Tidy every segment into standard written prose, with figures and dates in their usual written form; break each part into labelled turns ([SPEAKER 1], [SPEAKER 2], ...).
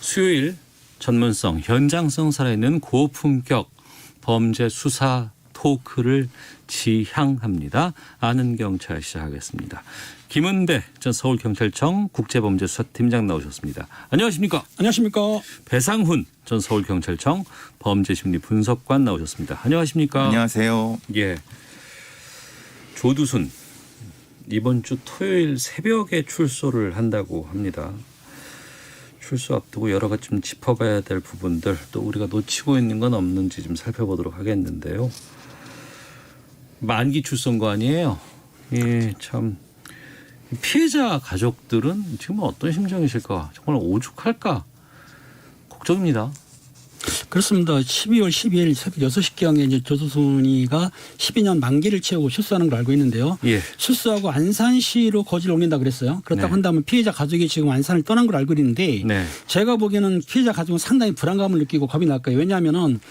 [SPEAKER 1] 수요일 전문성, 현장성 살아있는 고품격 범죄 수사 토크를 지향합니다. 아는 경찰 시작하겠습니다. 김은배 전 서울경찰청 국제범죄수사팀장 나오셨습니다. 안녕하십니까?
[SPEAKER 2] 안녕하십니까?
[SPEAKER 1] 배상훈 전 서울경찰청 범죄심리분석관 나오셨습니다. 안녕하십니까?
[SPEAKER 3] 안녕하세요.
[SPEAKER 1] 예. 조두순 이번 주 토요일 새벽에 출소를 한다고 합니다. 출소 앞두고 여러 가지 좀 짚어봐야 될 부분들 또 우리가 놓치고 있는 건 없는지 좀 살펴보도록 하겠는데요. 만기 출소인 거 아니에요? 예, 참 피해자 가족들은 지금 어떤 심정이실까? 정말 오죽할까? 걱정입니다.
[SPEAKER 2] 그렇습니다. 12월 12일 새벽 6시경에 이제 조두순이가 12년 만기를 채우고 출소하는 걸 알고 있는데요.
[SPEAKER 1] 예.
[SPEAKER 2] 출소하고 안산시로 거주를 옮긴다 그랬어요. 그렇다고
[SPEAKER 1] 네.
[SPEAKER 2] 한다면 피해자 가족이 지금 안산을 떠난 걸 알고 있는데
[SPEAKER 1] 네.
[SPEAKER 2] 제가 보기에는 피해자 가족은 상당히 불안감을 느끼고 겁이 날 거예요. 왜냐하면은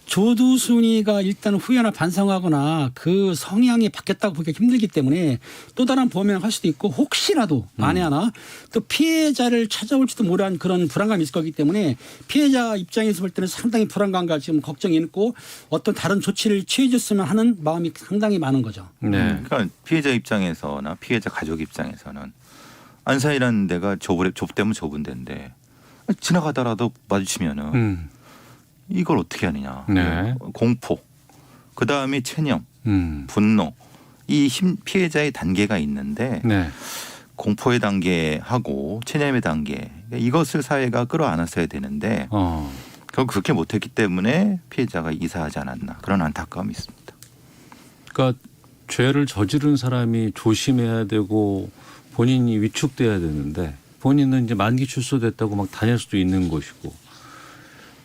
[SPEAKER 2] 조두순이가 일단 후회나 반성하거나 그 성향이 바뀌었다고 보기가 힘들기 때문에 또 다른 범행을 할 수도 있고 혹시라도 만에 하나 또 피해자를 찾아올지도 모르는 그런 불안감이 있을 거기 때문에 피해자 입장에서 볼 때는 상당히 불안감과 지금 걱정이 있고 어떤 다른 조치를 취해줬으면 하는 마음이 상당히 많은 거죠.
[SPEAKER 1] 네.
[SPEAKER 3] 그러니까 피해자 입장에서나 피해자 가족 입장에서는 안산이라는 데가 좁다면 좁은 데인데 지나가다라도 마주치면은 이걸 어떻게 하느냐.
[SPEAKER 1] 네.
[SPEAKER 3] 공포, 그다음에 체념, 분노, 이 피해자의 단계가 있는데
[SPEAKER 1] 네.
[SPEAKER 3] 공포의 단계하고 체념의 단계 이것을 사회가 끌어안았어야 되는데 결국 그렇게 못했기 때문에 피해자가 이사하지 않았나 그런 안타까움이 있습니다.
[SPEAKER 1] 그러니까 죄를 저지른 사람이 조심해야 되고 본인이 위축돼야 되는데 본인은 이제 만기 출소됐다고 막 다닐 수도 있는 것이고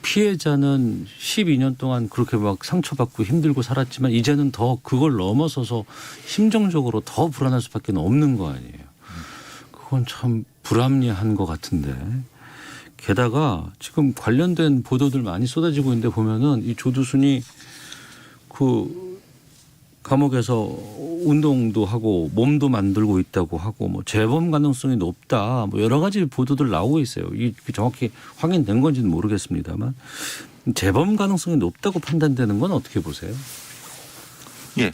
[SPEAKER 1] 피해자는 12년 동안 그렇게 막 상처받고 힘들고 살았지만 이제는 더 그걸 넘어서서 심정적으로 더 불안할 수밖에 없는 거 아니에요. 그건 참 불합리한 것 같은데 게다가 지금 관련된 보도들 많이 쏟아지고 있는데 보면은 이 조두순이 그 감옥에서 운동도 하고 몸도 만들고 있다고 하고 뭐 재범 가능성이 높다 뭐 여러 가지 보도들 나오고 있어요. 이 정확히 확인된 건지는 모르겠습니다만 재범 가능성이 높다고 판단되는 건 어떻게 보세요?
[SPEAKER 3] 예,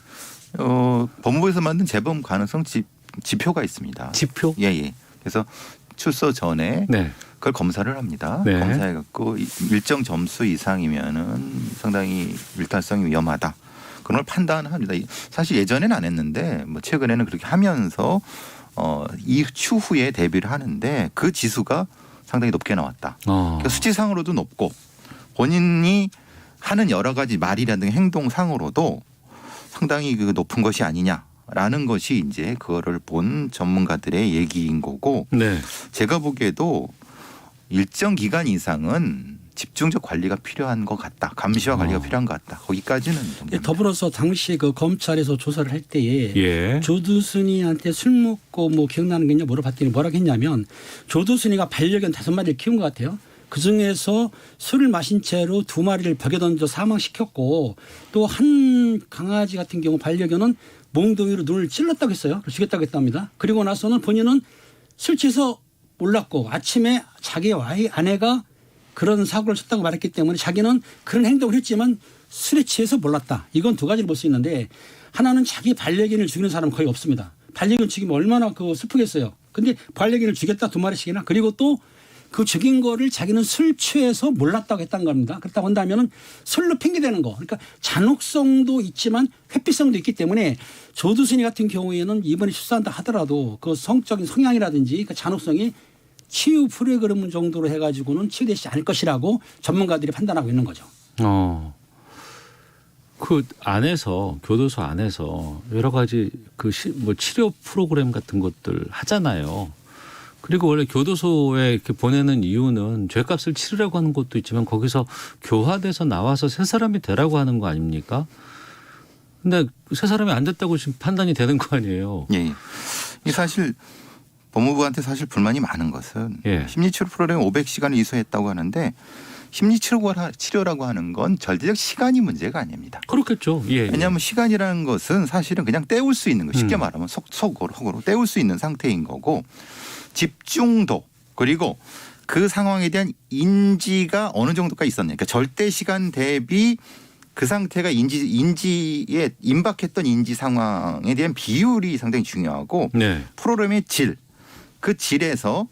[SPEAKER 3] 법무부에서 만든 재범 가능성 지표가 있습니다.
[SPEAKER 1] 지표?
[SPEAKER 3] 예. 그래서 출소 전에
[SPEAKER 1] 네.
[SPEAKER 3] 그걸 검사를 합니다.
[SPEAKER 1] 네.
[SPEAKER 3] 검사해갖고 일정 점수 이상이면은 상당히 일탈성이 위험하다. 그런 걸 판단합니다. 사실 예전에는 안 했는데 뭐 최근에는 그렇게 하면서 이 추후에 대비를 하는데 그 지수가 상당히 높게 나왔다. 그러니까 수치상으로도 높고 본인이 하는 여러 가지 말이라든가 행동상으로도 상당히 그 높은 것이 아니냐라는 것이 이제 그거를 본 전문가들의 얘기인 거고
[SPEAKER 1] 네.
[SPEAKER 3] 제가 보기에도 일정 기간 이상은 집중적 관리가 필요한 것 같다. 감시와 관리가 필요한 것 같다. 거기까지는
[SPEAKER 2] 예, 더불어서 당시 그 검찰에서 조사를 할 때에
[SPEAKER 1] 예.
[SPEAKER 2] 조두순이한테 술 먹고 뭐 기억나는 게 있냐 물어봤더니 뭐라고 했냐면 조두순이가 반려견 5마리를 키운 것 같아요. 그중에서 술을 마신 채로 2마리를 벽에 던져 사망시켰고 또 한 강아지 같은 경우 반려견은 몽둥이로 눈을 찔렀다고 했어요. 죽였다고 했답니다. 그리고 나서는 본인은 술 취해서 몰랐고 아침에 자기 아내가 그런 사고를 쳤다고 말했기 때문에 자기는 그런 행동을 했지만 술에 취해서 몰랐다. 이건 두 가지를 볼 수 있는데 하나는 자기 반려견을 죽이는 사람은 거의 없습니다. 반려견 죽이면 얼마나 그 슬프겠어요. 근데 반려견을 죽였다 2마리씩이나 그리고 또 그 죽인 거를 자기는 술 취해서 몰랐다고 했다는 겁니다. 그렇다고 한다면 술로 핑계대는 거. 그러니까 잔혹성도 있지만 회피성도 있기 때문에 조두순이 같은 경우에는 이번에 출소한다 하더라도 그 성적인 성향이라든지 그 잔혹성이 치유 프로그램 정도로 해가지고는 치유되지 않을 것이라고 전문가들이 판단하고 있는 거죠.
[SPEAKER 1] 그 안에서 교도소 안에서 여러 가지 그 뭐 치료 프로그램 같은 것들 하잖아요. 그리고 원래 교도소에 이렇게 보내는 이유는 죄값을 치르라고 하는 것도 있지만 거기서 교화돼서 나와서 새 사람이 되라고 하는 거 아닙니까? 근데 새 사람이 안 됐다고 지금 판단이 되는 거 아니에요?
[SPEAKER 3] 예. 이 사실 법무부한테 사실 불만이 많은 것은
[SPEAKER 1] 예.
[SPEAKER 3] 심리치료 프로그램 500시간을 이수했다고 하는데 심리치료라고 하는 건 절대적 시간이 문제가 아닙니다.
[SPEAKER 1] 그렇겠죠. 예.
[SPEAKER 3] 왜냐하면 시간이라는 것은 사실은 그냥 때울 수 있는 거 쉽게 말하면 속으로 때울 수 있는 상태인 거고 집중도 그리고 그 상황에 대한 인지가 어느 정도까지 있었냐. 그러니까 절대 시간 대비 그 상태가 인지에 임박했던 인지 상황에 대한 비율이 상당히 중요하고
[SPEAKER 1] 네.
[SPEAKER 3] 프로그램의 질, 그 질에서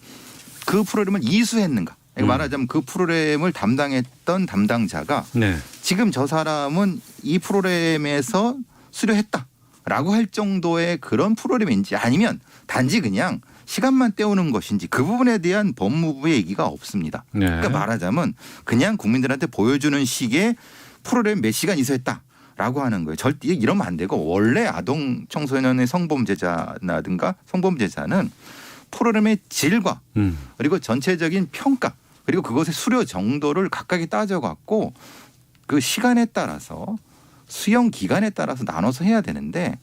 [SPEAKER 3] 그 프로그램을 이수했는가. 그러니까 말하자면 그 프로그램을 담당했던 담당자가
[SPEAKER 1] 네.
[SPEAKER 3] 지금 저 사람은 이 프로그램에서 수료했다라고 할 정도의 그런 프로그램인지 아니면 단지 그냥 시간만 때우는 것인지 그 부분에 대한 법무부의 얘기가 없습니다.
[SPEAKER 1] 네.
[SPEAKER 3] 그러니까 말하자면 그냥 국민들한테 보여주는 식의 프로그램 몇 시간 이수했다라고 하는 거예요. 절대 이러면 안 되고 원래 아동 청소년의 성범죄자라든가 성범죄자는 프로그램의 질과 그리고 전체적인 평가 그리고 그것의 수료 정도를 각각에 따져갖고 그 시간에 따라서 수용 기간에 따라서 나눠서 해야 되는데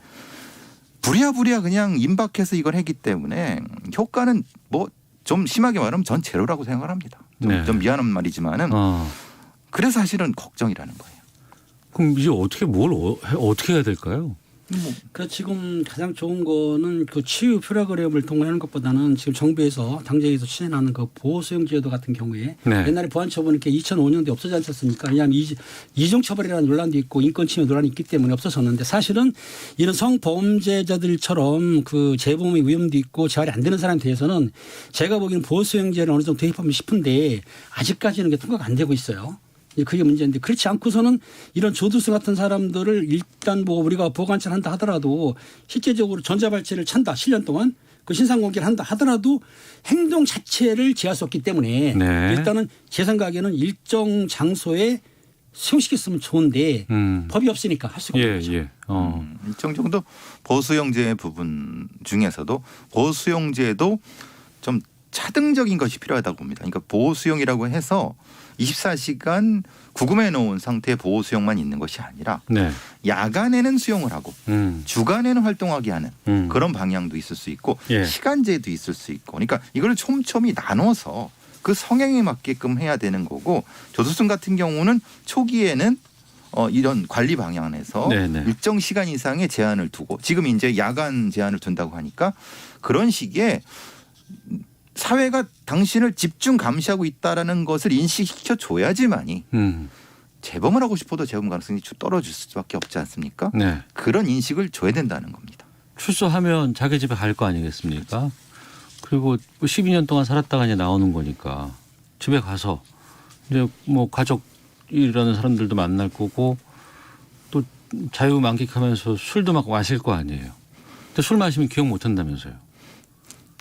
[SPEAKER 3] 부랴부랴 그냥 임박해서 이걸 했기 때문에 효과는 뭐 좀 심하게 말하면 전 제로라고 생각을 합니다.
[SPEAKER 1] 네.
[SPEAKER 3] 좀 미안한 말이지만은 그래서 사실은 걱정이라는 거예요.
[SPEAKER 1] 그럼 이제 어떻게 어떻게 해야 될까요?
[SPEAKER 2] 그 지금 가장 좋은 거는 그 치유 프로그램을 동원하는 것보다는 지금 정부에서 당장에서 추진하는 그 보호수용제도 같은 경우에
[SPEAKER 1] 네.
[SPEAKER 2] 옛날에 보안처분이 이렇게 2005년도에 없어지지 않았습니까? 왜냐하면 이중처벌이라는 논란도 있고 인권침해 논란이 있기 때문에 없어졌는데 사실은 이런 성범죄자들처럼 그 재범의 위험도 있고 재활이 안 되는 사람에 대해서는 제가 보기에는 보호수용제를 어느 정도 도입하면 싶은데 아직까지는 그게 통과가 안 되고 있어요. 그게 문제인데 그렇지 않고서는 이런 조두순 같은 사람들을 일단 뭐 우리가 보호관찰한다 하더라도 실제적으로 전자발찌를 찬다 7년 동안 그 신상공개를 한다 하더라도 행동 자체를 제할 수 없기 때문에
[SPEAKER 1] 네.
[SPEAKER 2] 일단은 제 생각에는 일정 장소에 수용시켰으면 좋은데 법이 없으니까 할 수가 없는 거죠.
[SPEAKER 1] 예.
[SPEAKER 3] 일정 정도 보수용제 부분 중에서도 보수용제도 좀 차등적인 것이 필요하다고 봅니다. 그러니까 보호수용이라고 해서 24시간 구금해 놓은 상태의 보호수용만 있는 것이 아니라
[SPEAKER 1] 네.
[SPEAKER 3] 야간에는 수용을 하고 주간에는 활동하게 하는 그런 방향도 있을 수 있고
[SPEAKER 1] 예.
[SPEAKER 3] 시간제도 있을 수 있고 그러니까 이걸 촘촘히 나눠서 그 성향에 맞게끔 해야 되는 거고 조두순 같은 경우는 초기에는 이런 관리 방향에서
[SPEAKER 1] 네네.
[SPEAKER 3] 일정 시간 이상의 제한을 두고 지금 이제 야간 제한을 둔다고 하니까 그런 식의 사회가 당신을 집중 감시하고 있다라는 것을 인식시켜 줘야지만이 재범을 하고 싶어도 재범 가능성이 떨어질 수밖에 없지 않습니까?
[SPEAKER 1] 네.
[SPEAKER 3] 그런 인식을 줘야 된다는 겁니다.
[SPEAKER 1] 출소하면 자기 집에 갈 거 아니겠습니까? 그리고 12년 동안 살았다가 이제 나오는 거니까 집에 가서 이제 뭐 가족이라는 사람들도 만날 거고 또 자유 만끽하면서 술도 막 마실 거 아니에요. 근데 술 마시면 기억 못 한다면서요.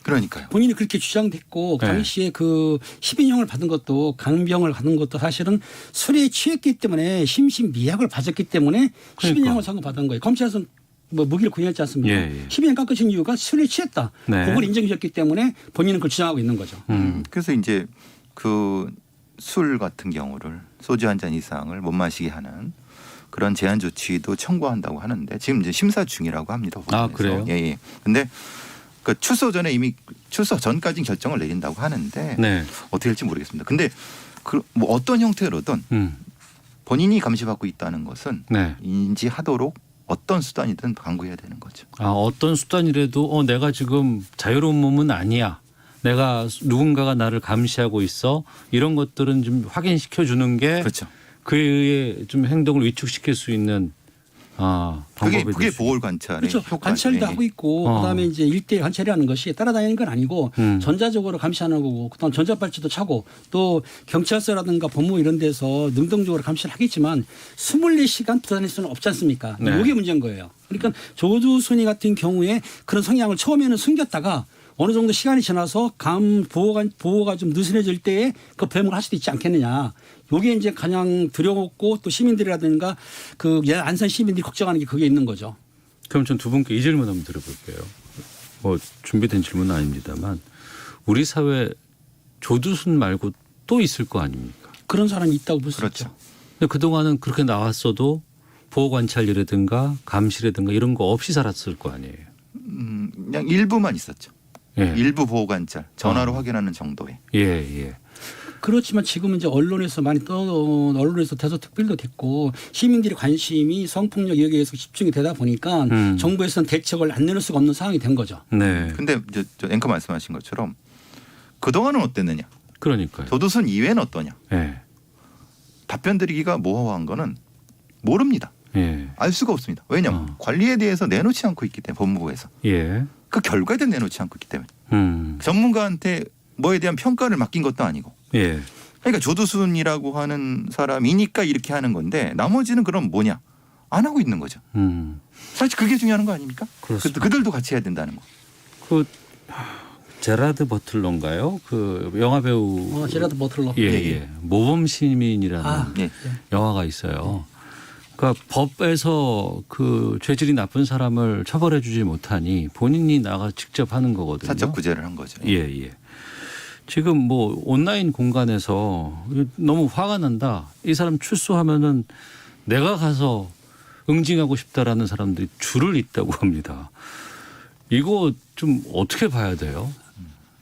[SPEAKER 3] 그러니까요.
[SPEAKER 2] 본인이 그렇게 주장됐고 그
[SPEAKER 1] 네.
[SPEAKER 2] 당시에 그 10인형을 받은 것도 강병을 받은 것도 사실은 술에 취했기 때문에 심신미약을 받았기 때문에
[SPEAKER 1] 그러니까.
[SPEAKER 2] 10인형을 선고받은 거예요. 검찰에서는 뭐 무기를 구형했지 않습니까?
[SPEAKER 1] 예.
[SPEAKER 2] 10인형 깎으신 이유가 술에 취했다.
[SPEAKER 1] 네.
[SPEAKER 2] 그걸 인정해줬기 때문에 본인은 그걸 주장하고 있는 거죠.
[SPEAKER 3] 그래서 이제 그 술 같은 경우를 소주 한 잔 이상을 못 마시게 하는 그런 제한 조치도 청구한다고 하는데 지금 이제 심사 중이라고 합니다.
[SPEAKER 1] 아, 그래요?
[SPEAKER 3] 예. 근데 그 출소 전에 이미 출소 전까지 결정을 내린다고 하는데
[SPEAKER 1] 네.
[SPEAKER 3] 어떻게 될지 모르겠습니다. 근데 그 뭐 어떤 형태로든 본인이 감시받고 있다는 것은
[SPEAKER 1] 네.
[SPEAKER 3] 인지하도록 어떤 수단이든 강구해야 되는 거죠.
[SPEAKER 1] 아, 어떤 수단이라도 내가 지금 자유로운 몸은 아니야. 내가 누군가가 나를 감시하고 있어. 이런 것들은 좀 확인시켜 주는 게
[SPEAKER 3] 그렇죠.
[SPEAKER 1] 그의 좀 행동을 위축시킬 수 있는 방법이
[SPEAKER 3] 그게
[SPEAKER 1] 될 수
[SPEAKER 3] 보호 관찰의
[SPEAKER 2] 그렇죠.
[SPEAKER 3] 효과죠.
[SPEAKER 2] 관찰도
[SPEAKER 3] 예.
[SPEAKER 2] 하고 있고 그다음에 이제 1대1 관찰이라는 것이 따라다니는 건 아니고 전자적으로 감시하는 거고 그다음 전자발찌도 차고 또 경찰서라든가 법무 이런 데서 능동적으로 감시를 하겠지만 24시간 부다닐 수는 없지 않습니까?
[SPEAKER 1] 네.
[SPEAKER 2] 이게 문제인 거예요. 그러니까 조두순이 같은 경우에 그런 성향을 처음에는 숨겼다가 어느 정도 시간이 지나서 보호가 좀 느슨해질 때에 그 배임을 할 수도 있지 않겠느냐. 요게 이제 가장 두려웠고 또 시민들이라든가 그 안산 시민들이 걱정하는 게 그게 있는 거죠.
[SPEAKER 1] 그럼 전 두 분께 이 질문 한번 드려볼게요. 뭐 준비된 질문은 아닙니다만 우리 사회 조두순 말고 또 있을 거 아닙니까?
[SPEAKER 2] 그런 사람이 있다고 볼 수
[SPEAKER 3] 그렇죠.
[SPEAKER 2] 있죠.
[SPEAKER 1] 근데 그동안은 그렇게 나왔어도 보호관찰이라든가 감시라든가 이런 거 없이 살았을 거 아니에요.
[SPEAKER 3] 그냥 일부만 있었죠.
[SPEAKER 1] 예.
[SPEAKER 3] 일부 보호 관찰, 전화로 확인하는 정도에.
[SPEAKER 1] 예.
[SPEAKER 2] 그렇지만 지금은 이제 언론에서 많이 언론에서 대서특필도 됐고 시민들의 관심이 성폭력 여기에 서 집중이 되다 보니까 정부에서는 대책을 안 내놓을 수가 없는 상황이 된 거죠.
[SPEAKER 1] 네.
[SPEAKER 3] 근데 저 앵커 말씀하신 것처럼 그동안은 어땠느냐?
[SPEAKER 1] 그러니까요.
[SPEAKER 3] 조두순 이외는 어떠냐?
[SPEAKER 1] 예.
[SPEAKER 3] 답변 드리기가 모호한 거는 모릅니다.
[SPEAKER 1] 예.
[SPEAKER 3] 알 수가 없습니다. 왜냐하면 관리에 대해서 내놓지 않고 있기 때문에 법무부에서
[SPEAKER 1] 예.
[SPEAKER 3] 그 결과에 대해 내놓지 않고 있기 때문에
[SPEAKER 1] 음.
[SPEAKER 3] 전문가한테 뭐에 대한 평가를 맡긴 것도 아니고
[SPEAKER 1] 예.
[SPEAKER 3] 그러니까 조두순이라고 하는 사람이니까 이렇게 하는 건데 나머지는 그럼 뭐냐? 안 하고 있는 거죠. 사실 그게 중요한 거 아닙니까?
[SPEAKER 1] 그렇습니다.
[SPEAKER 3] 그들도 같이 해야 된다는 거.
[SPEAKER 1] 그 제라드 버틀러인가요? 그 영화 배우
[SPEAKER 2] 제라드 버틀러.
[SPEAKER 1] 예,
[SPEAKER 3] 예,
[SPEAKER 1] 예.
[SPEAKER 3] 예.
[SPEAKER 1] 모범 시민이라는
[SPEAKER 2] 아,
[SPEAKER 3] 예.
[SPEAKER 1] 영화가 있어요. 그러니까 법에서 그 죄질이 나쁜 사람을 처벌해 주지 못하니 본인이 나가 직접 하는 거거든요.
[SPEAKER 3] 사적 구제를 한 거죠.
[SPEAKER 1] 예, 예. 지금 뭐 온라인 공간에서 너무 화가 난다. 이 사람 출소하면은 내가 가서 응징하고 싶다라는 사람들이 줄을 잇다고 합니다. 이거 좀 어떻게 봐야 돼요?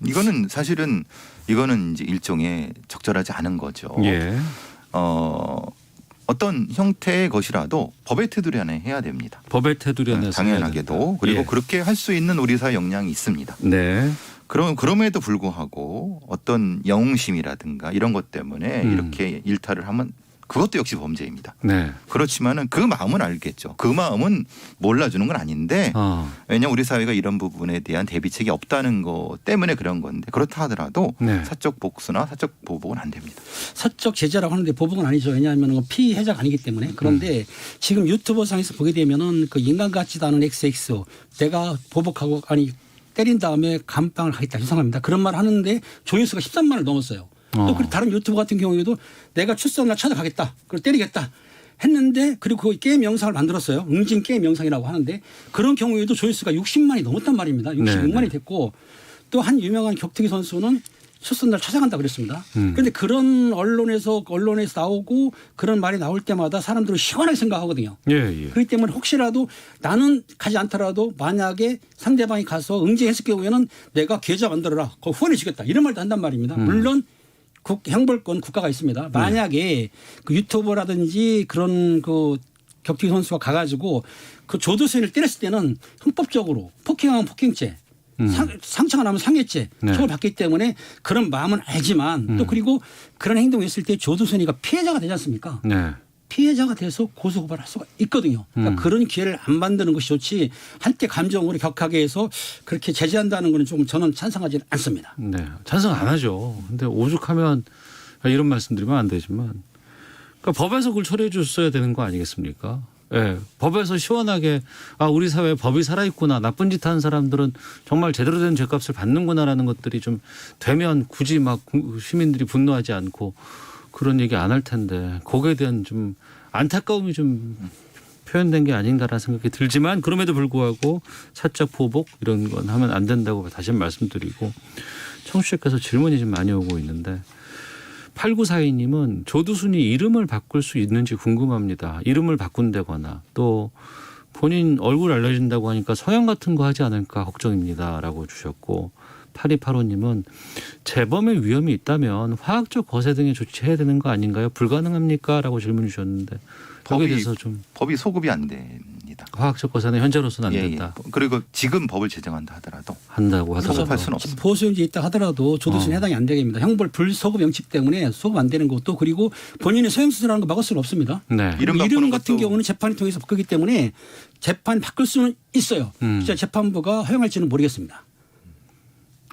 [SPEAKER 3] 이거는 사실은 이거는 이제 일종의 적절하지 않은 거죠.
[SPEAKER 1] 예.
[SPEAKER 3] 어떤 형태의 것이라도 법의 테두리 안에 해야 됩니다.
[SPEAKER 1] 법의 테두리 안에서
[SPEAKER 3] 당연하게도
[SPEAKER 1] 해야 된다.
[SPEAKER 3] 그리고
[SPEAKER 1] 예.
[SPEAKER 3] 그렇게 할 수 있는 우리 사회 역량이 있습니다.
[SPEAKER 1] 네.
[SPEAKER 3] 그럼에도 불구하고 어떤 영웅심이라든가 이런 것 때문에 이렇게 일탈을 하면 그것도 역시 범죄입니다.
[SPEAKER 1] 네.
[SPEAKER 3] 그렇지만은 그 마음은 알겠죠. 그 마음은 몰라주는 건 아닌데 왜냐하면 우리 사회가 이런 부분에 대한 대비책이 없다는 것 때문에 그런 건데 그렇다 하더라도
[SPEAKER 1] 네.
[SPEAKER 3] 사적 복수나 사적 보복은 안 됩니다.
[SPEAKER 2] 사적 제재라고 하는데 보복은 아니죠. 왜냐하면 피해자가 아니기 때문에. 그런데 지금 유튜버 상에서 보게 되면은 그 인간 같지도 않은 XX 내가 보복하고 아니 때린 다음에 감방을 하겠다 죄송합니다. 그런 말 하는데 조회수가 13만을 넘었어요. 또 그리고 다른 유튜버 같은 경우에도 내가 출소날 찾아가겠다. 그걸 때리겠다. 했는데 그리고 그 게임 영상을 만들었어요. 응징 게임 영상이라고 하는데 그런 경우에도 조회수가 60만이 넘었단 말입니다. 66만이 됐고 또 한 유명한 격투기 선수는 출소날 찾아간다 그랬습니다. 그런데 그런 언론에서 나오고 그런 말이 나올 때마다 사람들은 시원하게 생각하거든요.
[SPEAKER 1] 예, 예.
[SPEAKER 2] 그렇기 때문에 혹시라도 나는 가지 않더라도 만약에 상대방이 가서 응징했을 경우에는 내가 계좌 만들어라. 그거 후원해 주겠다. 이런 말도 한단 말입니다. 물론 형벌권 국가가 있습니다. 만약에 그 유튜버라든지 그런 그 격투기 선수가 가가지고 그 조두순을 때렸을 때는 형법적으로 폭행하면 폭행죄, 상처가 나면 상해죄
[SPEAKER 1] 네.
[SPEAKER 2] 처벌받기 때문에 그런 마음은 알지만 또 그리고 그런 행동을 했을 때 조두순이가 피해자가 되지 않습니까?
[SPEAKER 1] 네.
[SPEAKER 2] 피해자가 돼서 고소고발할 수가 있거든요. 그러니까 그런 기회를 안 만드는 것이 좋지 한때 감정으로 격하게 해서 그렇게 제재한다는 거는 좀 저는 찬성하지는 않습니다.
[SPEAKER 1] 네. 찬성 안 하죠. 근데 오죽하면 이런 말씀드리면 안 되지만 그러니까 법에서 그걸 처리해 줬어야 되는 거 아니겠습니까? 예. 법에서 시원하게 우리 사회에 법이 살아있구나. 나쁜 짓 하는 사람들은 정말 제대로 된 죄값을 받는구나라는 것들이 좀 되면 굳이 막 시민들이 분노하지 않고 그런 얘기 안 할 텐데 거기에 대한 좀 안타까움이 좀 표현된 게 아닌가라는 생각이 들지만 그럼에도 불구하고 사적 보복 이런 건 하면 안 된다고 다시 한번 말씀드리고 청취자께서 질문이 좀 많이 오고 있는데 8942님은 조두순이 이름을 바꿀 수 있는지 궁금합니다. 이름을 바꾼다거나 또 본인 얼굴 알려진다고 하니까 성형 같은 거 하지 않을까 걱정입니다라고 주셨고 8285님은 재범의 위험이 있다면 화학적 거세 등의 조치해야 되는 거 아닌가요? 불가능합니까? 라고 질문 주셨는데 거기에 대해서 좀
[SPEAKER 3] 법이 소급이 안 됩니다.
[SPEAKER 1] 화학적 거세는 현재로서는 안 된다.
[SPEAKER 3] 그리고 지금 법을 제정한다 하더라도
[SPEAKER 1] 한다고 하더라도
[SPEAKER 3] 소급할 수는 없습니다.
[SPEAKER 2] 보수용지 있다 하더라도 조두순이 해당이 안 되겠습니다. 형벌 불소급 명칙 때문에 소급 안 되는 것도 그리고 본인이 소형수술하는 거 막을 수는 없습니다.
[SPEAKER 1] 네.
[SPEAKER 3] 이름
[SPEAKER 2] 이름
[SPEAKER 3] 바꾸는
[SPEAKER 2] 같은
[SPEAKER 3] 것도-
[SPEAKER 2] 경우는 재판을 통해서 바꾸기 때문에 재판 바꿀 수는 있어요. 진짜 재판부가 허용할지는 모르겠습니다.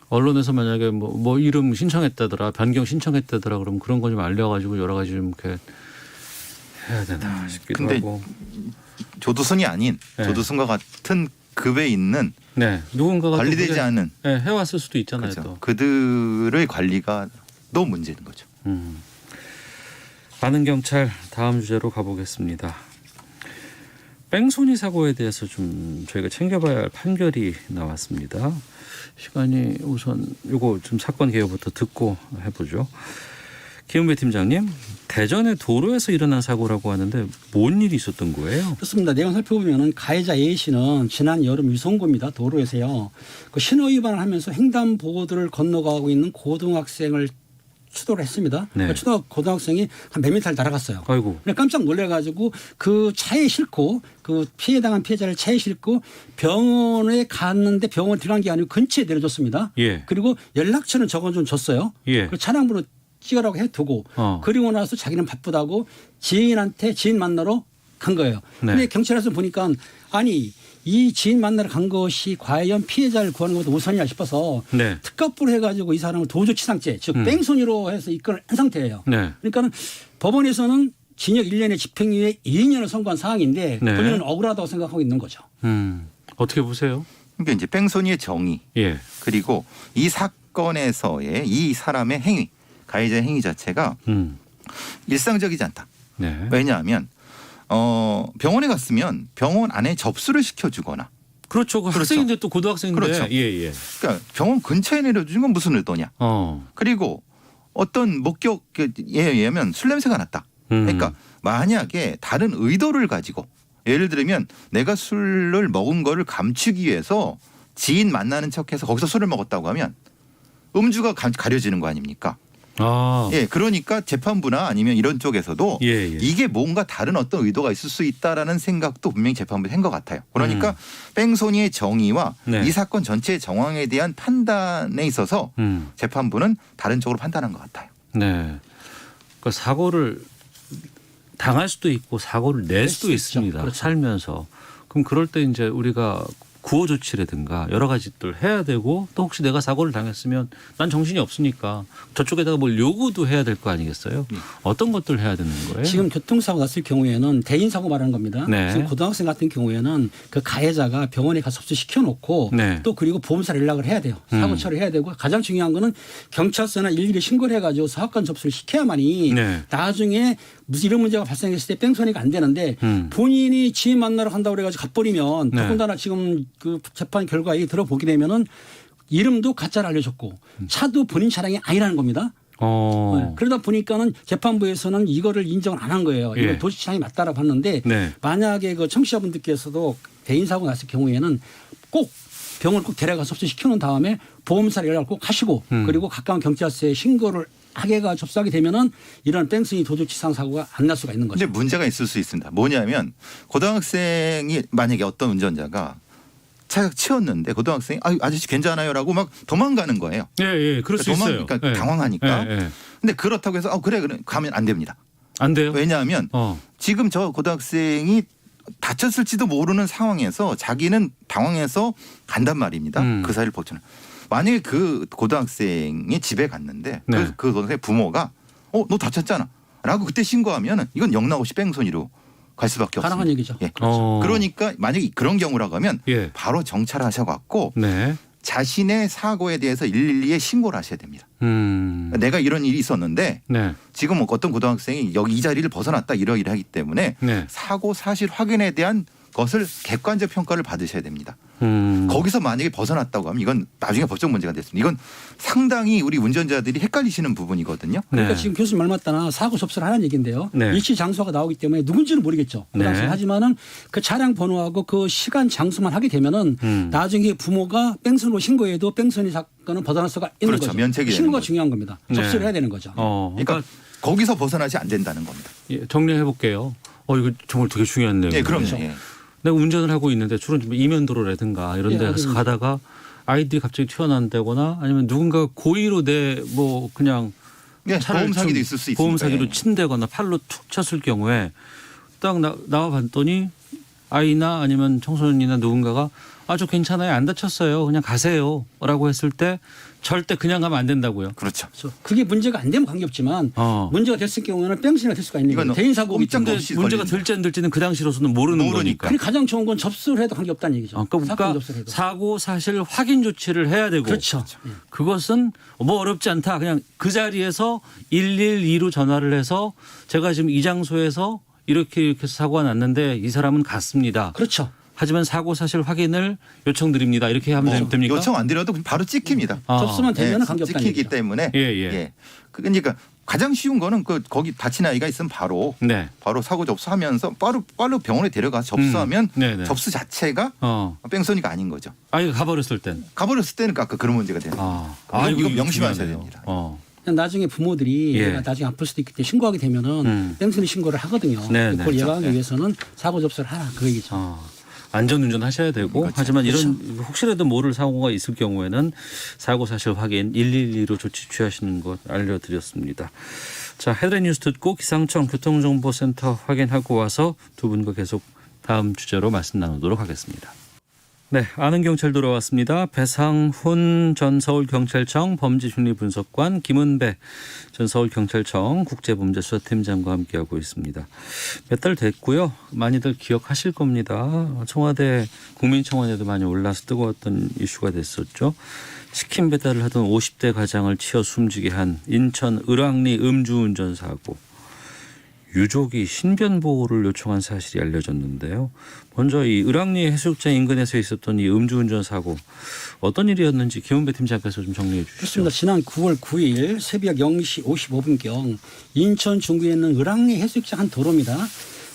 [SPEAKER 1] 언론에서 만약에 뭐 이름 신청했다더라 변경 신청했다더라 그러면 그런 거 좀 알려가지고 여러 가지 좀 이렇게 해야 되나 싶기도
[SPEAKER 3] 근데
[SPEAKER 1] 하고.
[SPEAKER 3] 조두순이 아닌
[SPEAKER 1] 네.
[SPEAKER 3] 조두순과 같은 급에 있는
[SPEAKER 1] 네. 누군가가 또
[SPEAKER 3] 관리되지
[SPEAKER 1] 그게-
[SPEAKER 3] 않은
[SPEAKER 1] 네, 해왔을 수도 있잖아요.
[SPEAKER 3] 그렇죠.
[SPEAKER 1] 또.
[SPEAKER 3] 그들의 관리가 너무 문제인 거죠.
[SPEAKER 1] 많은 경찰 다음 주제로 가보겠습니다. 뺑소니 사고에 대해서 좀 저희가 챙겨봐야 할 판결이 나왔습니다. 시간이 우선 이거 좀 사건 개요부터 듣고 해보죠. 김은배 팀장님, 대전의 도로에서 일어난 사고라고 하는데 뭔 일이 있었던 거예요?
[SPEAKER 2] 그렇습니다. 내용 살펴보면 가해자 A 씨는 지난 여름 유성구입니다. 도로에서요. 그 신호 위반을 하면서 횡단보도를 건너가고 있는 고등학생을 추돌을 했습니다.
[SPEAKER 1] 네.
[SPEAKER 2] 그 고등학생이 한 몇 미터를 날아갔어요.
[SPEAKER 1] 아이고.
[SPEAKER 2] 근데 깜짝 놀래가지고 그 차에 싣고 그 피해당한 피해자를 차에 싣고 병원에 갔는데 병원 들어간 게 아니고 근처에 내려줬습니다.
[SPEAKER 1] 예.
[SPEAKER 2] 그리고 연락처는 적어 좀 줬어요.
[SPEAKER 1] 예.
[SPEAKER 2] 그 차량번호 찍으라고 해두고 그리고 나서 자기는 바쁘다고 지인 만나러 간 거예요.
[SPEAKER 1] 네.
[SPEAKER 2] 근데 경찰에서 보니까 아니 이 지인 만나러 간 것이 과연 피해자를 구하는 것도 우선이야 싶어서
[SPEAKER 1] 네.
[SPEAKER 2] 특가부를 해가지고 이 사람을 도주치상죄 즉 뺑소니로 해서 입건을 한 상태예요.
[SPEAKER 1] 네.
[SPEAKER 2] 그러니까는 법원에서는 징역 1년에 집행유예 2년을 선고한 상황인데
[SPEAKER 1] 네.
[SPEAKER 2] 본인은 억울하다고 생각하고 있는 거죠.
[SPEAKER 1] 어떻게 보세요?
[SPEAKER 3] 그러니까 이제 뺑소니의 정의
[SPEAKER 1] 예.
[SPEAKER 3] 그리고 이 사건에서의 이 사람의 행위, 가해자 행위 자체가 일상적이지 않다.
[SPEAKER 1] 네.
[SPEAKER 3] 왜냐하면 병원에 갔으면 병원 안에 접수를 시켜주거나
[SPEAKER 1] 그렇죠. 그
[SPEAKER 3] 그렇죠.
[SPEAKER 1] 학생인데 또 고등학생인데.
[SPEAKER 3] 그렇죠.
[SPEAKER 1] 예, 예.
[SPEAKER 3] 그러니까 병원 근처에 내려주는 건 무슨 의도냐. 그리고 어떤 목격에 의하면 술 냄새가 났다. 그러니까 만약에 다른 의도를 가지고 예를 들면 내가 술을 먹은 거를 감추기 위해서 지인 만나는 척해서 거기서 술을 먹었다고 하면 음주가 가려지는 거 아닙니까?
[SPEAKER 1] 아.
[SPEAKER 3] 예, 그러니까 재판부나 아니면 이런 쪽에서도
[SPEAKER 1] 예, 예.
[SPEAKER 3] 이게 뭔가 다른 어떤 의도가 있을 수 있다라는 생각도 분명히 재판부에 한 것 같아요. 그러니까 뺑소니의 정의와
[SPEAKER 1] 네.
[SPEAKER 3] 이 사건 전체의 정황에 대한 판단에 있어서 재판부는 다른 쪽으로 판단한 것 같아요.
[SPEAKER 1] 네. 그러니까 사고를 당할 수도 있고 사고를 낼 수도
[SPEAKER 2] 있죠.
[SPEAKER 1] 있습니다.
[SPEAKER 2] 그렇죠.
[SPEAKER 1] 살면서. 그럼 그럴 때 이제 우리가 구호 조치라든가 여러 가지들 해야 되고 또 혹시 내가 사고를 당했으면 난 정신이 없으니까 저쪽에다가 뭘 요구도 해야 될 거 아니겠어요? 어떤 것들 해야 되는 거예요?
[SPEAKER 2] 지금 교통사고 났을 경우에는 대인사고 말하는 겁니다.
[SPEAKER 1] 네.
[SPEAKER 2] 지금 고등학생 같은 경우에는 그 가해자가 병원에 가서 접수시켜놓고
[SPEAKER 1] 네.
[SPEAKER 2] 또 그리고 보험사를 연락을 해야 돼요. 사고 처리해야 되고 가장 중요한 거는 경찰서나 일일이 신고를 해가지고 사건 접수를 시켜야만이
[SPEAKER 1] 네.
[SPEAKER 2] 나중에 무슨 이런 문제가 발생했을 때 뺑소니가 안 되는데 본인이 지인 만나러 간다고 그래가지고 가버리면
[SPEAKER 1] 네.
[SPEAKER 2] 더군다나 지금 그 재판 결과에 들어보게 되면은 이름도 가짜를 알려줬고 차도 본인 차량이 아니라는 겁니다. 네. 그러다 보니까는 재판부에서는 이거를 인정을 안 한 거예요. 이걸
[SPEAKER 1] 예.
[SPEAKER 2] 도시차량이 맞다라고 봤는데
[SPEAKER 1] 네. 만약에
[SPEAKER 2] 그 청취자분들께서도 대인사고 났을 경우에는 꼭 병원을 꼭 데려가서 접수시켜놓은 다음에 보험사를 연락을 꼭 하시고 그리고 가까운 경찰서에 신고를 하게가 접수하게 되면은 이런 뺑소니 도주치상 사고가 안 날 수가 있는 거죠.
[SPEAKER 3] 근데 문제가 있을 수 있습니다. 뭐냐면 고등학생이 만약에 어떤 운전자가 차가 치웠는데 고등학생이 아저씨 괜찮아요라고 막 도망가는 거예요.
[SPEAKER 1] 예, 예. 그럴 수 있어요.
[SPEAKER 3] 그러니까
[SPEAKER 1] 예.
[SPEAKER 3] 당황하니까.
[SPEAKER 1] 예, 예.
[SPEAKER 3] 근데 그렇다고 해서 그래 가면 안 됩니다.
[SPEAKER 1] 안 돼요?
[SPEAKER 3] 왜냐하면 지금 저 고등학생이 다쳤을지도 모르는 상황에서 자기는 당황해서 간단 말입니다. 그 사이를 보초는. 만약에 그 고등학생이 집에 갔는데
[SPEAKER 1] 네.
[SPEAKER 3] 그 고등학생 부모가 너 다쳤잖아 라고 그때 신고하면 이건 영락없이 뺑소니로 갈 수밖에 없습니다.
[SPEAKER 2] 가능한 얘기죠.
[SPEAKER 3] 예.
[SPEAKER 1] 그렇죠.
[SPEAKER 3] 그러니까 만약에 그런 경우라고 하면
[SPEAKER 1] 예.
[SPEAKER 3] 바로 정찰하셔갖고
[SPEAKER 1] 네.
[SPEAKER 3] 자신의 사고에 대해서 112에 신고를 하셔야 됩니다. 내가 이런 일이 있었는데
[SPEAKER 1] 네.
[SPEAKER 3] 지금 어떤 고등학생이 여기 이 자리를 벗어났다 이러이러하기 때문에
[SPEAKER 1] 네.
[SPEAKER 3] 사고 사실 확인에 대한 것을 객관적 평가를 받으셔야 됩니다. 거기서 만약에 벗어났다고 하면 이건 나중에 법적 문제가 됐습니다. 이건 상당히 우리 운전자들이 헷갈리시는 부분이거든요.
[SPEAKER 2] 그러니까
[SPEAKER 1] 네.
[SPEAKER 2] 지금 교수님 말 맞다나 사고 접수를 하는 얘기인데요.
[SPEAKER 1] 네.
[SPEAKER 2] 일시 장소가 나오기 때문에 누군지는 모르겠죠.
[SPEAKER 1] 네.
[SPEAKER 2] 하지만은 그 차량 번호하고 그 시간 장소만 하게 되면은 나중에 부모가 뺑소니로 신고해도 뺑소니 사건은 벗어날 수가 있는
[SPEAKER 3] 그렇죠.
[SPEAKER 2] 거죠.
[SPEAKER 3] 면책이 되는
[SPEAKER 2] 신고가
[SPEAKER 3] 거죠.
[SPEAKER 2] 중요한 겁니다.
[SPEAKER 1] 네.
[SPEAKER 2] 접수를 해야 되는 거죠.
[SPEAKER 3] 그러니까 거기서 벗어나지 안 된다는 겁니다.
[SPEAKER 1] 예, 정리해 볼게요. 이거 정말 되게 중요한 내용이에요.
[SPEAKER 3] 네, 그럼요. 예.
[SPEAKER 1] 내가 운전을 하고 있는데 주로 좀 이면도로라든가 이런 데 가서 가다가 아이들이 갑자기 튀어나온다거나 아니면 누군가 고의로 그냥
[SPEAKER 3] 예,
[SPEAKER 1] 차를
[SPEAKER 3] 보험 사기도
[SPEAKER 1] 좀
[SPEAKER 3] 있을 수 있으니까.
[SPEAKER 1] 보험 사기로
[SPEAKER 3] 예.
[SPEAKER 1] 친다거나 팔로 툭 쳤을 경우에 딱 나와 봤더니 아이나 아니면 청소년이나 누군가가 저 괜찮아요. 안 다쳤어요. 그냥 가세요. 라고 했을 때 절대 그냥 가면 안 된다고요.
[SPEAKER 3] 그렇죠.
[SPEAKER 2] 그래서 그게 문제가 안 되면 관계없지만 문제가 됐을 경우에는 뺑소니가 될 수가 있는 거예요.
[SPEAKER 3] 이건
[SPEAKER 2] 대인사고이기
[SPEAKER 3] 꼼짝
[SPEAKER 2] 때문에.
[SPEAKER 3] 없이
[SPEAKER 1] 문제가
[SPEAKER 3] 걸린다.
[SPEAKER 1] 될지 안 될지는 그 당시로서는 모르는 거니까.
[SPEAKER 2] 그게 가장 좋은 건 접수를 해도 관계없다는 얘기죠.
[SPEAKER 1] 그러니까
[SPEAKER 2] 사건 접수를 해도.
[SPEAKER 1] 사고 사실 확인 조치를 해야 되고
[SPEAKER 2] 그렇죠.
[SPEAKER 1] 그것은 뭐 어렵지 않다. 그냥 그 자리에서 112로 전화를 해서 제가 지금 이 장소에서 이렇게 해서 사고가 났는데 이 사람은 갔습니다.
[SPEAKER 2] 그렇죠.
[SPEAKER 1] 하지만 사고 사실 확인을 요청드립니다. 이렇게 하면 됩니까?
[SPEAKER 3] 요청 안 드려도 바로 찍힙니다.
[SPEAKER 2] 접수만 되면
[SPEAKER 3] 예,
[SPEAKER 2] 관계없다는
[SPEAKER 3] 찍히기
[SPEAKER 2] 얘기죠.
[SPEAKER 3] 때문에
[SPEAKER 1] 예.
[SPEAKER 3] 그러니까 가장 쉬운 거는 거기 다친 아이가 있으면 바로 사고 접수하면서 바로 병원에 데려가서 접수하면
[SPEAKER 1] 네네.
[SPEAKER 3] 접수 자체가 뺑소니가 아닌 거죠.
[SPEAKER 1] 아이가 가버렸을 땐.
[SPEAKER 3] 가버렸을 때는 아까 그런 문제가 되는 거예요. 이거 명심하셔야 됩니다.
[SPEAKER 2] 그냥 나중에 부모들이
[SPEAKER 1] 예.
[SPEAKER 2] 얘가 나중에 아플 수도 있기 때문에 신고하게 되면은 땡스리 신고를 하거든요.
[SPEAKER 1] 네,
[SPEAKER 2] 그걸
[SPEAKER 1] 네.
[SPEAKER 2] 예방하기
[SPEAKER 3] 네.
[SPEAKER 2] 위해서는 사고 접수를 하라 그 얘기죠.
[SPEAKER 1] 안전운전 하셔야 되고
[SPEAKER 3] 그렇죠.
[SPEAKER 1] 하지만 이런 혹시라도 모를 사고가 있을 경우에는 사고 사실 확인 112로 조치 취하시는 것 알려드렸습니다. 자, 헤드라인 뉴스 듣고 기상청 교통정보센터 확인하고 와서 두 분과 계속 다음 주제로 말씀 나누도록 하겠습니다. 네, 아는 경찰 돌아왔습니다. 배상훈 전 서울경찰청 범죄심리분석관, 김은배 전 서울경찰청 국제범죄수사팀장과 함께하고 있습니다. 몇 달 됐고요. 많이들 기억하실 겁니다. 청와대 국민청원에도 많이 올라서 뜨거웠던 이슈가 됐었죠. 치킨 배달을 하던 50대 가장을 치어 숨지게 한 인천 을왕리 음주운전 사고. 유족이 신변 보호를 요청한 사실이 알려졌는데요. 먼저 이 을왕리 해수욕장 인근에서 있었던 이 음주운전 사고 어떤 일이었는지 김은배 팀장께서 좀 정리해 주시죠.
[SPEAKER 2] 그렇습니다. 지난 9월 9일 새벽 0시 55분경 인천 중구에 있는 을왕리 해수욕장 한 도로입니다.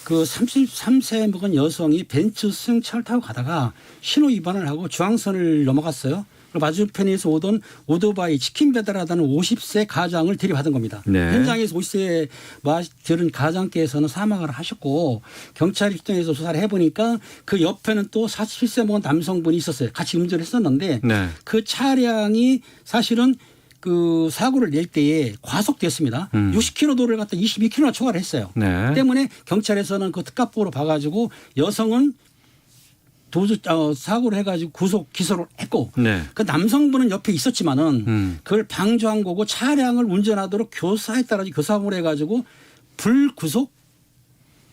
[SPEAKER 2] 그 33세 먹은 여성이 벤츠 승차를 타고 가다가 신호 위반을 하고 중앙선을 넘어갔어요. 맞은편에서 오던 오토바이 치킨 배달하다는 50세 가장을 들이받은 겁니다.
[SPEAKER 1] 네.
[SPEAKER 2] 현장에서 50세 들은 가장께서는 사망을 하셨고 경찰이 출동해서 조사를 해보니까 그 옆에는 또 47세 먹은 남성분이 있었어요. 같이 운전을 했었는데
[SPEAKER 1] 네.
[SPEAKER 2] 그 차량이 사실은 그 사고를 낼 때에 과속됐습니다. 60km 도로를 갖다 22km나 초과를 했어요.
[SPEAKER 1] 네.
[SPEAKER 2] 때문에 경찰에서는 그 특가법으로 봐가지고 여성은 사고를 해가지고 구속 기소를 했고
[SPEAKER 1] 네.
[SPEAKER 2] 그 남성분은 옆에 있었지만은 그걸 방조한 거고 차량을 운전하도록 교사했다라고 교사를 해가지고 불구속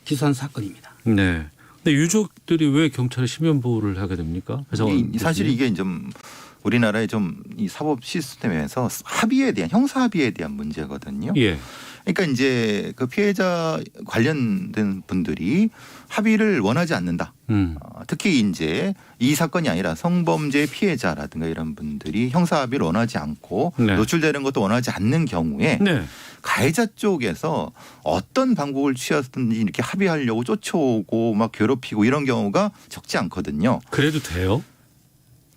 [SPEAKER 2] 기소한 사건입니다.
[SPEAKER 1] 네. 근데 유족들이 왜 경찰에 신변 보호를 하게 됩니까?
[SPEAKER 3] 사실 이게 좀 우리나라의 좀 이 사법 시스템에서 합의에 대한 형사 합의에 대한 문제거든요.
[SPEAKER 1] 예.
[SPEAKER 3] 그러니까 이제 그 피해자 관련된 분들이 합의를 원하지 않는다. 특히 이제 이 사건이 아니라 성범죄 피해자라든가 이런 분들이 형사 합의를 원하지 않고
[SPEAKER 1] 네.
[SPEAKER 3] 노출되는 것도 원하지 않는 경우에
[SPEAKER 1] 네.
[SPEAKER 3] 가해자 쪽에서 어떤 방법을 취하든지 이렇게 합의하려고 쫓아오고 막 괴롭히고 이런 경우가 적지 않거든요.
[SPEAKER 1] 그래도 돼요?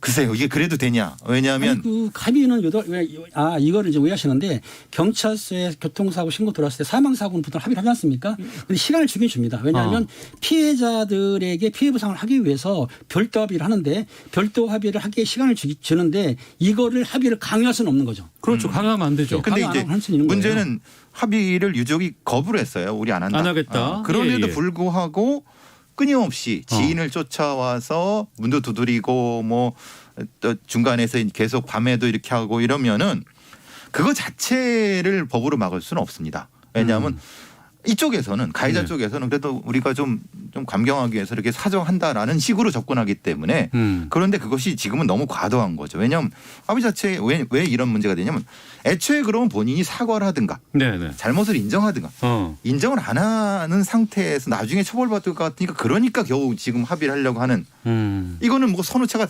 [SPEAKER 3] 글쎄요, 이게 그래도 되냐? 왜냐하면
[SPEAKER 2] 아니, 그 합의는 이거를 이제 오해하시는데 경찰서에 교통사고 신고 들어왔을 때 사망사고는 보통 합의를 하지 않습니까? 근데 시간을 주긴 줍니다. 왜냐하면 피해자들에게 피해 보상을 하기 위해서 별도 합의를 하는데 별도 합의를 하기에 시간을 주는데 이거를 합의를 강요할 수는 없는 거죠.
[SPEAKER 1] 그렇죠. 강요하면 안 되죠.
[SPEAKER 3] 근데
[SPEAKER 2] 강요 안
[SPEAKER 3] 이제
[SPEAKER 2] 하고 할 수는 있는 거예요.
[SPEAKER 3] 문제는 합의를 유족이 거부를 했어요. 우리 안 한다.
[SPEAKER 1] 안 하겠다.
[SPEAKER 3] 그럼에도
[SPEAKER 1] 예, 예.
[SPEAKER 3] 불구하고 끊임없이 지인을 쫓아와서 문도 두드리고 뭐 또 중간에서 계속 밤에도 이렇게 하고 이러면은 그거 자체를 법으로 막을 수는 없습니다. 왜냐하면 이쪽에서는 가해자
[SPEAKER 1] 네.
[SPEAKER 3] 쪽에서는 그래도 우리가 좀 감경하기 위해서 이렇게 사정한다라는 식으로 접근하기 때문에 그런데 그것이 지금은 너무 과도한 거죠. 왜냐하면 합의 자체에 왜 이런 문제가 되냐면 애초에 그러면 본인이 사과를 하든가
[SPEAKER 1] 네네.
[SPEAKER 3] 잘못을 인정하든가 인정을 안 하는 상태에서 나중에 처벌받을 것 같으니까 그러니까 겨우 지금 합의를 하려고 하는 이거는 뭐 선우차가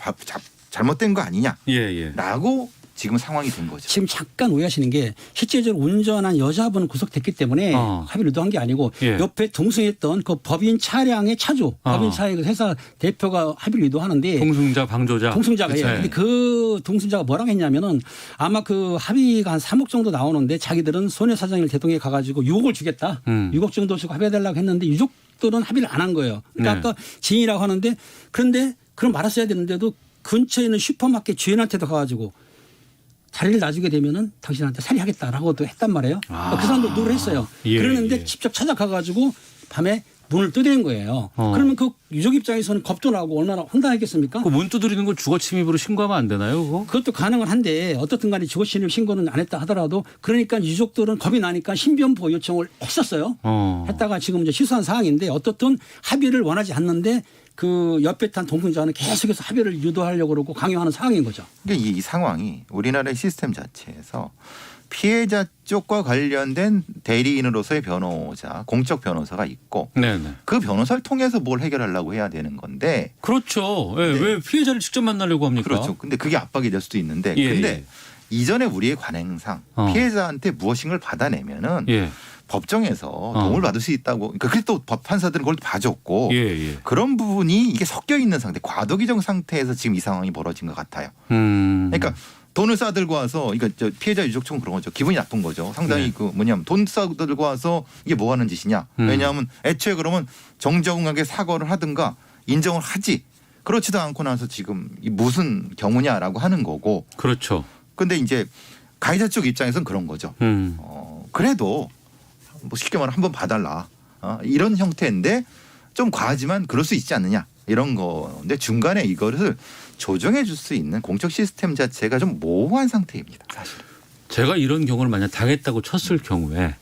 [SPEAKER 3] 잘못된 거 아니냐라고
[SPEAKER 1] 예.
[SPEAKER 3] 지금 상황이 된 거죠.
[SPEAKER 2] 지금 잠깐 오해하시는 게 실제적으로 운전한 여자분은 구속됐기 때문에 합의를 의도한 게 아니고
[SPEAKER 1] 예.
[SPEAKER 2] 옆에 동승했던 그 법인 차량의 차주, 법인 차의 그 회사 대표가 합의를 의도하는데
[SPEAKER 1] 동승자, 방조자.
[SPEAKER 2] 동승자가
[SPEAKER 1] 그쵸.
[SPEAKER 2] 근데 그 동승자가 뭐라고 했냐면은 아마 그 합의가 한 3억 정도 나오는데 자기들은 소녀 사장을 대동에 가가지고 6억을 주겠다. 6억 정도 주고 합의해달라고 했는데 유족들은 합의를 안 한 거예요. 그러니까
[SPEAKER 1] 네.
[SPEAKER 2] 아까 지인이라고 하는데 그런데 그럼 말았어야 되는데도 근처에 있는 슈퍼마켓 주인한테도 가가지고 자리를 놔주게 되면은 당신한테 살해하겠다라고도 했단 말이에요. 그 사람도 노를 했어요.
[SPEAKER 1] 예,
[SPEAKER 2] 그러는데
[SPEAKER 1] 예.
[SPEAKER 2] 직접 찾아가가지고 밤에 문을 두드린 거예요. 그러면 그 유족 입장에서는 겁도 나고 얼마나 황당했겠습니까?
[SPEAKER 1] 그 문 두드리는 걸 주거침입으로 신고하면 안 되나요, 그거?
[SPEAKER 2] 그것도 가능은 한데 어떻든 간에 주거침입 신고는 안 했다 하더라도 그러니까 유족들은 겁이 나니까 신변보호 요청을 했었어요. 했다가 지금 이제 취소한 상황인데 어떻든 합의를 원하지 않는데 그 옆에 탄 동승자는 계속해서 합의를 유도하려고 그러고 강요하는 상황인 거죠.
[SPEAKER 3] 그러니까 이 상황이 우리나라의 시스템 자체에서 피해자 쪽과 관련된 대리인으로서의 변호자, 공적 변호사가 있고
[SPEAKER 1] 네네.
[SPEAKER 3] 그 변호사를 통해서 뭘 해결하려고 해야 되는 건데
[SPEAKER 1] 그렇죠. 예,
[SPEAKER 3] 네.
[SPEAKER 1] 왜 피해자를 직접 만나려고 합니까?
[SPEAKER 3] 그렇죠. 근데 그게 압박이 될 수도 있는데
[SPEAKER 1] 예,
[SPEAKER 3] 근데
[SPEAKER 1] 예.
[SPEAKER 3] 이전에 우리의 관행상 피해자한테 무엇인가를 받아내면은
[SPEAKER 1] 예.
[SPEAKER 3] 법정에서 도움을 받을 수 있다고. 그러니까 그래서 또 판사들은 그걸 봐줬고
[SPEAKER 1] 예.
[SPEAKER 3] 그런 부분이 이게 섞여 있는 상태, 과도기적 상태에서 지금 이 상황이 벌어진 것 같아요. 그러니까 돈을 싸들고 와서 그러니까 저 피해자 유족 측은 그런 거죠. 기분이 나쁜 거죠. 상당히
[SPEAKER 1] 네.
[SPEAKER 3] 그 뭐냐면 돈 싸들고 와서 이게 뭐 하는 짓이냐. 왜냐하면 애초에 그러면 정정하게 사과를 하든가 인정을 하지. 그렇지도 않고 나서 지금 이 무슨 경우냐라고 하는 거고.
[SPEAKER 1] 그렇죠.
[SPEAKER 3] 근데 이제 가해자 쪽 입장에서는 그런 거죠. 그래도 뭐 쉽게 말하면 한번 봐달라. 이런 형태인데 좀 과하지만 그럴 수 있지 않느냐. 이런 건데 중간에 이거를 조정해 줄 수 있는 공적 시스템 자체가 좀 모호한 상태입니다. 사실.
[SPEAKER 1] 제가 이런 경우를 만약 당했다고 쳤을 경우에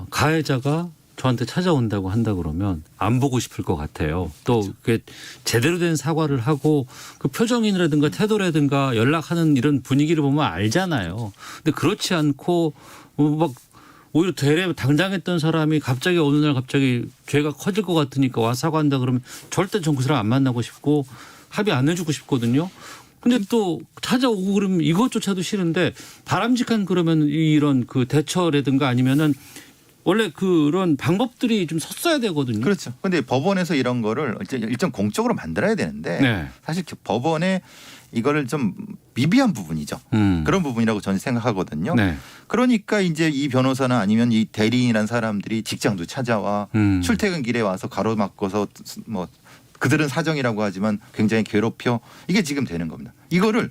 [SPEAKER 1] 가해자가 저한테 찾아온다고 한다 그러면 안 보고 싶을 것 같아요. 또 그게 제대로 된 사과를 하고 그 표정이라든가 태도라든가 연락하는 이런 분위기를 보면 알잖아요. 근데 그렇지 않고 막 오히려 되레 당장했던 사람이 갑자기 어느 날 갑자기 죄가 커질 것 같으니까 와 사과한다 그러면 절대 전 그 사람 안 만나고 싶고 합의 안 해주고 싶거든요. 근데 또 찾아오고 그러면 이것조차도 싫은데 바람직한 그러면 이런 그 대처라든가 아니면은 원래 그런 방법들이 좀 섰어야 되거든요.
[SPEAKER 3] 그렇죠. 근데 법원에서 이런 거를 일정 공적으로 만들어야 되는데
[SPEAKER 1] 네.
[SPEAKER 3] 사실 법원에 이거를 좀 미비한 부분이죠. 그런 부분이라고 저는 생각하거든요.
[SPEAKER 1] 네.
[SPEAKER 3] 그러니까 이제 이 변호사나 아니면 이 대리인이라는 사람들이 직장도 찾아와 출퇴근길에 와서 가로막고서 뭐 그들은 사정이라고 하지만 굉장히 괴롭혀 이게 지금 되는 겁니다. 이거를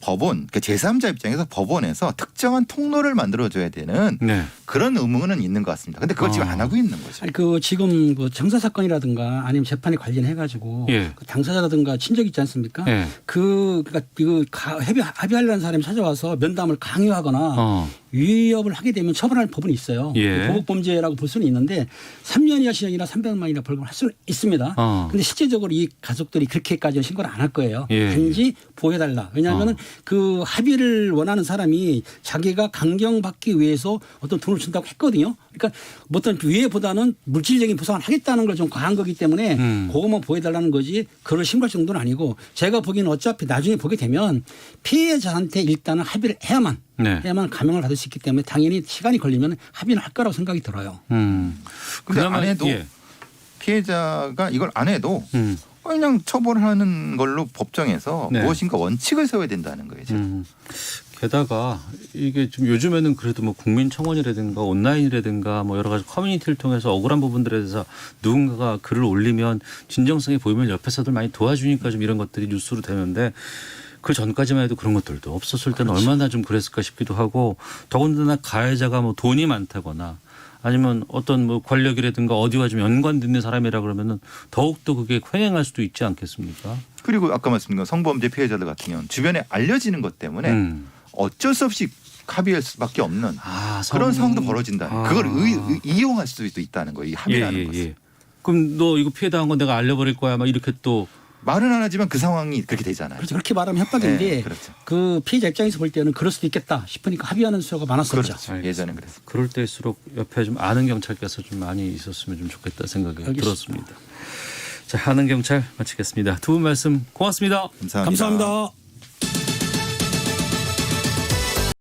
[SPEAKER 3] 법원, 그러니까 제3자 입장에서 법원에서 특정한 통로를 만들어줘야 되는
[SPEAKER 1] 네.
[SPEAKER 3] 그런 의무는 있는 것 같습니다. 근데 그걸 지금 안 하고 있는 거죠.
[SPEAKER 2] 아니 그 지금 그 정사 사건이라든가 아니면 재판에 관련해 가지고
[SPEAKER 1] 예.
[SPEAKER 2] 그 당사자라든가 친족 있지 않습니까?
[SPEAKER 1] 예.
[SPEAKER 2] 그러니까 이거 합의하려는 사람이 찾아와서 면담을 강요하거나 위협을 하게 되면 처벌할 법은 있어요.
[SPEAKER 1] 예.
[SPEAKER 2] 보복범죄라고 볼 수는 있는데 3년 이하 시형이나 300만 원이나 벌금을 할 수는 있습니다. 근데 실제적으로 이 가족들이 그렇게까지는 신고를 안 할 거예요.
[SPEAKER 1] 예.
[SPEAKER 2] 단지 보호해달라. 왜냐하면 그 합의를 원하는 사람이 자기가 강경받기 위해서 어떤 돈을 준다고 했거든요. 그러니까 어떤 위해보다는 물질적인 보상을 하겠다는 걸 좀 과한 거기 때문에 그것만 보호해달라는 거지 그걸 신고할 정도는 아니고 제가 보기에는 어차피 나중에 보게 되면 피해자한테 일단은 합의를 해야만
[SPEAKER 1] 네.
[SPEAKER 2] 해야만 감형을 받을 수 있기 때문에 당연히 시간이 걸리면 합의는 할 거라고 생각이 들어요.
[SPEAKER 3] 근데 안 해도
[SPEAKER 1] 예.
[SPEAKER 3] 피해자가 이걸 안 해도 그냥 처벌하는 걸로 법정에서
[SPEAKER 1] 네.
[SPEAKER 3] 무엇인가 원칙을 세워야 된다는 거예요. 지금.
[SPEAKER 1] 게다가 이게 좀 요즘에는 그래도 뭐 국민청원이라든가 온라인이라든가 뭐 여러 가지 커뮤니티를 통해서 억울한 부분들에 대해서 누군가가 글을 올리면 진정성이 보이면 옆에서들 많이 도와주니까 좀 이런 것들이 뉴스로 되는데 그 전까지만 해도 그런 것들도 없었을 때는
[SPEAKER 2] 그렇죠.
[SPEAKER 1] 얼마나 좀 그랬을까 싶기도 하고 더군다나 가해자가 뭐 돈이 많다거나 아니면 어떤 뭐 권력이라든가 어디와 좀 연관돼 있는 사람이라 그러면은 더욱더 그게 횡행할 수도 있지 않겠습니까?
[SPEAKER 3] 그리고 아까 말씀드린 성범죄 피해자들 같은 경우는 주변에 알려지는 것 때문에 어쩔 수 없이 합의할 수밖에 없는 그런 상황도 벌어진다. 그걸 이용할 수도 있다는 거예요. 이 합의라는 것을.
[SPEAKER 1] 그럼 너 이거 피해 당한 건 내가 알려버릴 거야. 막 이렇게 또
[SPEAKER 3] 말은 안 하지만 그 상황이 그렇게 되잖아요.
[SPEAKER 2] 그렇죠. 그렇게 말하면 협박인데
[SPEAKER 3] 네, 그렇죠.
[SPEAKER 2] 그 피해자 입장에서 볼 때는 그럴 수도 있겠다 싶으니까 합의하는 수요가 많았었죠.
[SPEAKER 3] 그렇죠. 예전엔 그랬어요.
[SPEAKER 1] 그럴 때일수록 옆에 좀 아는 경찰께서 좀 많이 있었으면 좀 좋겠다 생각이
[SPEAKER 2] 알겠습니다.
[SPEAKER 1] 들었습니다. 자, 아는 경찰 마치겠습니다. 두 분 말씀 고맙습니다.
[SPEAKER 3] 감사합니다.
[SPEAKER 2] 감사합니다.